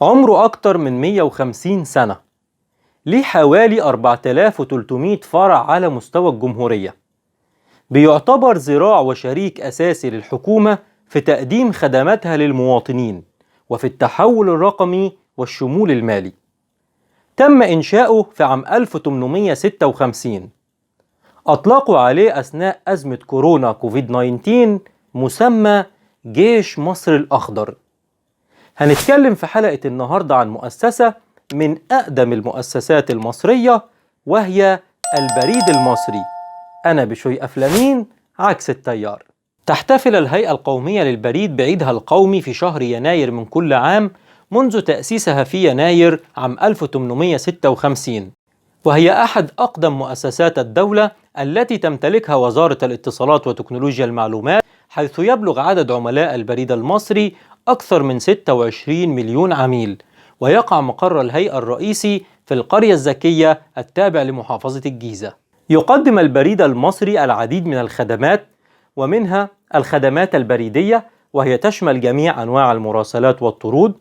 عمره أكتر من 150 سنة، ليه حوالي 4300 فرع على مستوى الجمهورية. بيعتبر ذراع وشريك أساسي للحكومة في تقديم خدماتها للمواطنين وفي التحول الرقمي والشمول المالي. تم إنشاؤه في عام 1856. أطلقوا عليه أثناء أزمة كورونا كوفيد 19 مسمى جيش مصر الأخضر. هنتكلم في حلقة النهاردة عن مؤسسة من أقدم المؤسسات المصرية، وهي البريد المصري. أنا بشوي أفلامين عكس التيار. تحتفل الهيئة القومية للبريد بعيدها القومي في شهر يناير من كل عام منذ تأسيسها في يناير عام 1856، وهي أحد أقدم مؤسسات الدولة التي تمتلكها وزارة الاتصالات وتكنولوجيا المعلومات، حيث يبلغ عدد عملاء البريد المصري أكثر من 26 مليون عميل، ويقع مقر الهيئة الرئيسي في القرية الذكية التابع لمحافظة الجيزة. يقدم البريد المصري العديد من الخدمات، ومنها الخدمات البريدية، وهي تشمل جميع أنواع المراسلات والطرود،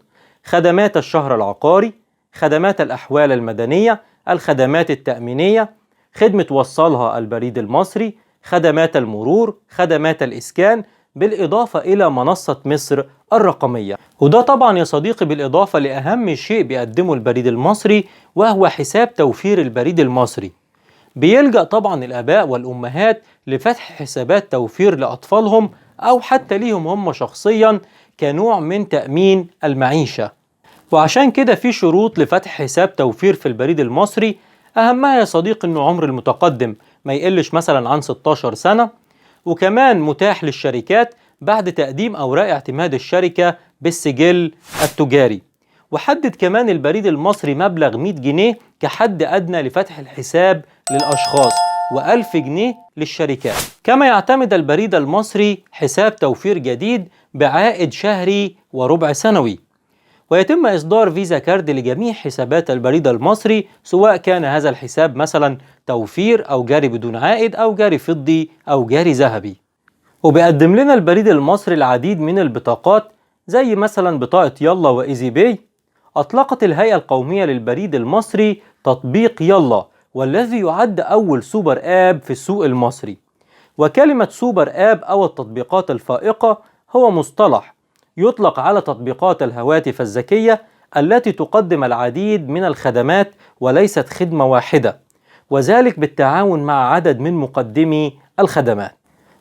خدمات الشهر العقاري، خدمات الأحوال المدنية، الخدمات التأمينية، خدمة وصلها البريد المصري، خدمات المرور، خدمات الإسكان، بالإضافة إلى منصة مصر الرقمية. وده طبعا يا صديقي بالإضافة لأهم شيء بيقدمه البريد المصري، وهو حساب توفير البريد المصري. بيلجأ طبعا الآباء والأمهات لفتح حسابات توفير لأطفالهم أو حتى ليهم هم شخصيا كنوع من تأمين المعيشة. وعشان كده في شروط لفتح حساب توفير في البريد المصري، أهمها يا صديقي إنه عمر المتقدم ما يقلش مثلا عن 16 سنة، وكمان متاح للشركات بعد تقديم أوراق اعتماد الشركة بالسجل التجاري. وحدد كمان البريد المصري مبلغ 100 جنيه كحد أدنى لفتح الحساب للأشخاص، و1000 جنيه للشركات. كما يعتمد البريد المصري حساب توفير جديد بعائد شهري وربع سنوي، ويتم إصدار فيزا كارد لجميع حسابات البريد المصري، سواء كان هذا الحساب مثلا توفير أو جاري بدون عائد أو جاري فضي أو جاري ذهبي. وبيقدم لنا البريد المصري العديد من البطاقات، زي مثلا بطاقة يلا وإيزي باي. أطلقت الهيئة القومية للبريد المصري تطبيق يلا، والذي يعد أول سوبر آب في السوق المصري. وكلمة سوبر آب أو التطبيقات الفائقة هو مصطلح يطلق على تطبيقات الهواتف الذكية التي تقدم العديد من الخدمات وليست خدمة واحدة، وذلك بالتعاون مع عدد من مقدمي الخدمات.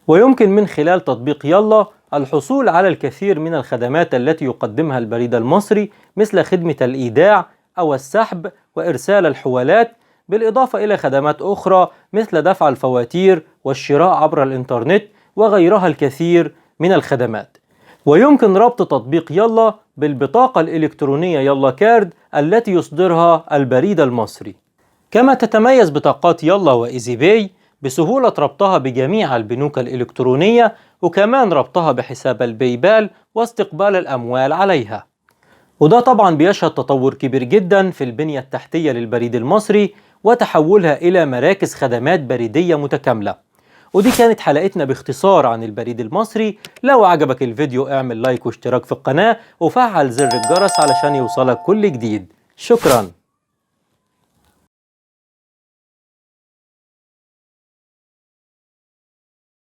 ويمكن من خلال تطبيق يلا الحصول على الكثير من الخدمات التي يقدمها البريد المصري، مثل خدمة الإيداع أو السحب وإرسال الحوالات، بالإضافة إلى خدمات أخرى مثل دفع الفواتير والشراء عبر الإنترنت وغيرها الكثير من الخدمات. ويمكن ربط تطبيق يلا بالبطاقة الإلكترونية يلا كارد التي يصدرها البريد المصري. كما تتميز بطاقات يلا وإيزي باي بسهولة ربطها بجميع البنوك الإلكترونية، وكمان ربطها بحساب البايبال واستقبال الأموال عليها. وده طبعا بيشهد تطور كبير جدا في البنية التحتية للبريد المصري وتحولها إلى مراكز خدمات بريدية متكاملة. ودي كانت حلقتنا باختصار عن البريد المصري. لو عجبك الفيديو اعمل لايك واشتراك في القناة وفعل زر الجرس علشان يوصلك كل جديد. شكرا.